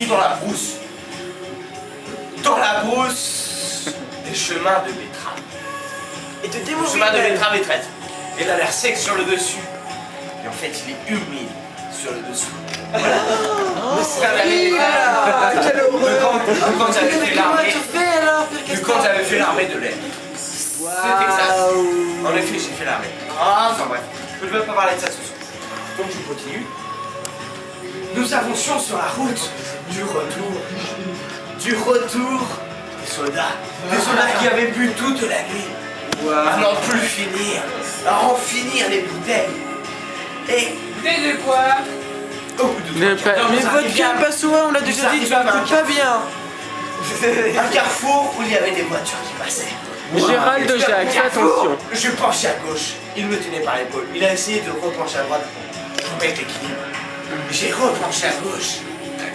dans la brousse. Dans la brousse, des chemins de betterave. Et te Le démontrer. chemin de betterave est traite. Il a l'air sec sur le dessus. Et en fait, il est humide sur le dessous. Voilà. Quelle horreur. Quand j'avais fait l'armée. Quand j'avais fait l'armée de l'air. C'était exact. En effet, j'ai fait l'armée. Enfin bref, je ne veux pas parler de ça ce soir. Donc je continue. Nous avancions sur la route du retour. Du retour des soldats. Des soldats qui avaient bu toute la nuit. À n'en plus finir. À en finir les bouteilles. Et Bouteille de quoi? au bout de Ne 3 quarts d'heure, Mais nous votre arrivions cœur pas souvent, on l'a déjà dit, tu m'écoutes pas bien. un carrefour où il y avait des voitures qui passaient. Gérald de Jacques, fais attention. Je penchais à gauche, il me tenait par l'épaule. Il a essayé de repencher à droite pour mettre l'équilibre. J'ai repenché à gauche.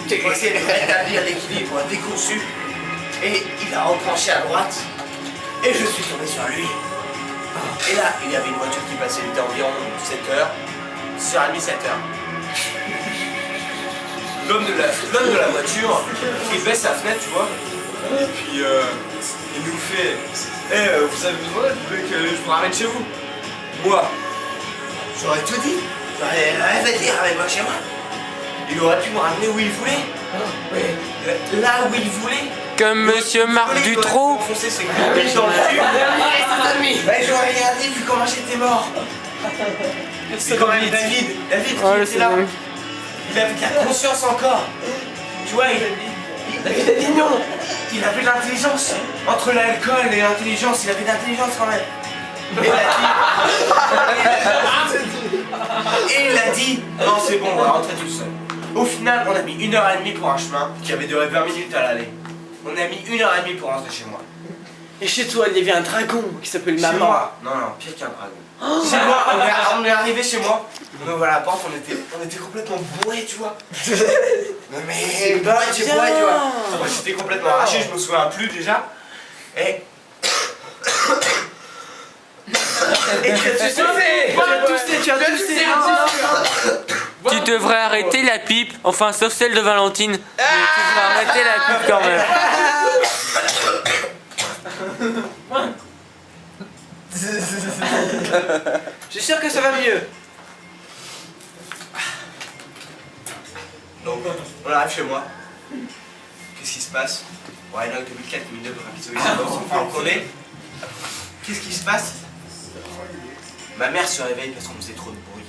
J'ai essayé de rétablir l'équilibre décousu. Et il a repenché à droite. Et je suis tombé sur lui. Et là, il y avait une voiture qui passait, il était environ 7h. 6h30, 7h. L'homme de la voiture, il baisse sa fenêtre, tu vois. Et puis, il nous fait vous avez besoin que je vous ramène chez vous? Moi, j'aurais tout dit. J'aurais rien à dire, ramène-moi chez moi. Il aurait pu me ramener où il voulait. Là où il voulait. Comme Monsieur Marc Dutroux. Foncer ses gros dans le cul. Ouais, j'aurais rien dit vu comment j'étais mort. C'est quand même David. David Oh, qui le était là. Seigneur. Il avait de la conscience encore. Tu vois, David a dit non. Il avait de l'intelligence. Entre l'alcool et l'intelligence, il avait de l'intelligence quand même. Et il a dit non, c'est bon, on va rentrer tout seul. Au final, on a mis 1h30 pour un chemin qui avait duré 20 minutes à l'aller. On a mis 1h30 pour rentrer chez moi. Et chez toi, il y avait un dragon qui s'appelle Chez Maman. moi, non, pire qu'un dragon. Chez moi, on est arrivé chez moi, on ouvre la porte, on était complètement bourrés, tu vois. Mais bourrés, tu vois. Moi j'étais complètement arraché, je me souviens plus déjà. Et tu as toussé. Tu devrais arrêter la pipe, enfin sauf celle de Valentine. Mais tu devrais arrêter la pipe quand même. Je suis sûr que ça va mieux. Donc, on arrive chez moi. Qu'est-ce qui se passe? Ouais, là, 2004, 2009, on le connaît. Qu'est-ce qui se passe? Ma mère se réveille parce qu'on faisait trop de bruit.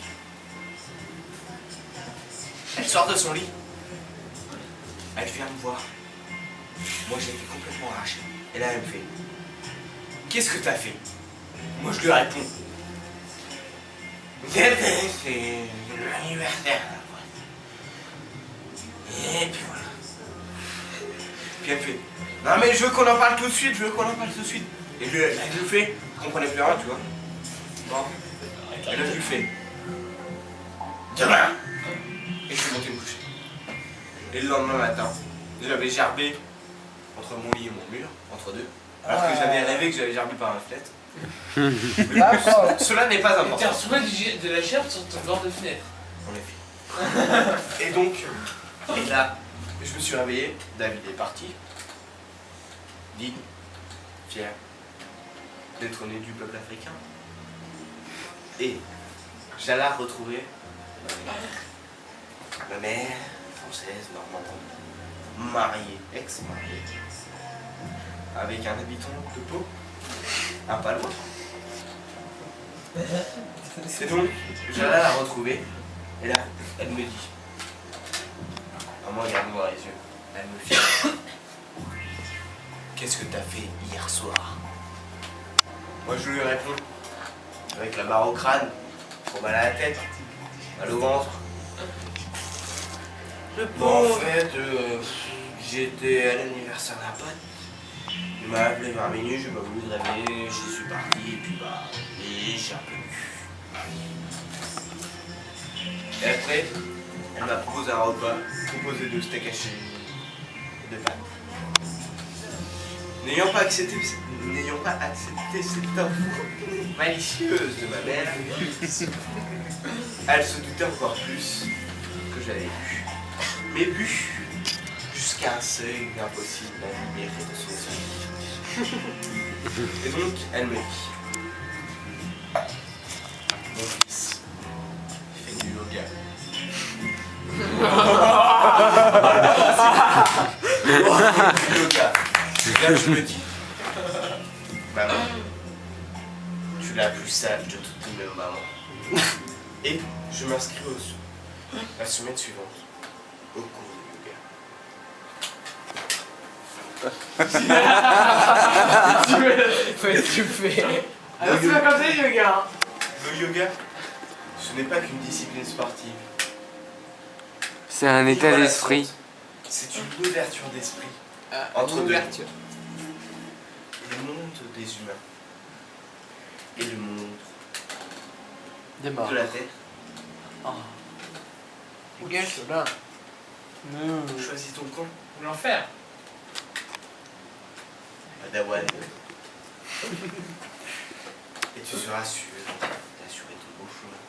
Elle sort de son lit. Elle vient me voir. Moi, j'étais complètement arraché. Et là, elle me fait: qu'est-ce que t'as fait? Moi, je lui réponds: c'est l'anniversaire. Et puis voilà. Puis elle me fait: non mais je veux qu'on en parle tout de suite, Et elle me fait, je comprenais plus rien, tu vois. Bon. Et là je lui fais: demain. Et je suis monté me coucher. Et le lendemain matin, j'avais gerbé entre mon lit et mon mur, entre deux. Alors que j'avais rêvé que j'avais gerbé par la fenêtre. Mais cela n'est pas T'as important. retrouvé de la gerbe sur ton bord de fenêtre. En effet. Et donc, et là, je me suis réveillé, David est parti, digne, fier d'être né du peuple africain. Et j'allais retrouver ma mère française, normande, mariée, ex-mariée, avec un habitant de Pau, un pas loin. Et donc, j'allais la retrouver, et là, elle me dit, maman, regarde-moi dans les yeux, elle me fait: qu'est-ce que t'as fait hier soir? Moi, je lui réponds, avec la barre au crâne, trop mal à la tête, mal au ventre. Bon, en fait, j'étais à l'anniversaire d'un pote. Il m'a appelé 20 minutes, j'ai pas voulu me réveiller, je suis parti, et puis bah, et j'ai un peu bu. Et après, elle m'a proposé un repas, composé de steak haché et de pâtes. N'ayant pas accepté cette offre malicieuse de ma mère, elle se doutait encore plus que j'avais bu. Mais bu jusqu'à un seuil impossible à libérer de son esprit. Et donc, elle me dit, mon fils, fais du yoga. Du yoga. Et là, je me dis, maman, tu es la plus sage de toutes mes mamans. Et je m'inscris la semaine suivante au cours de yoga. Tu fais. Alors, C'est pas comme ça, le yoga. Le yoga, ce n'est pas qu'une discipline sportive. C'est un Ni état relaxante. d'esprit. C'est une ouverture d'esprit entre deux ouverture. mondes. Le monde des humains et le monde Des morts. de la terre. Gueule, c'est là. Choisis ton camp, L'enfer. Padawan. Et tu seras sûr d'assurer ton beau chemin.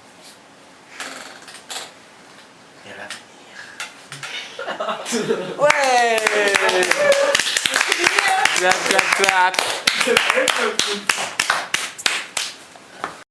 Et à l'avenir. Ouais. Clap, clap, clap.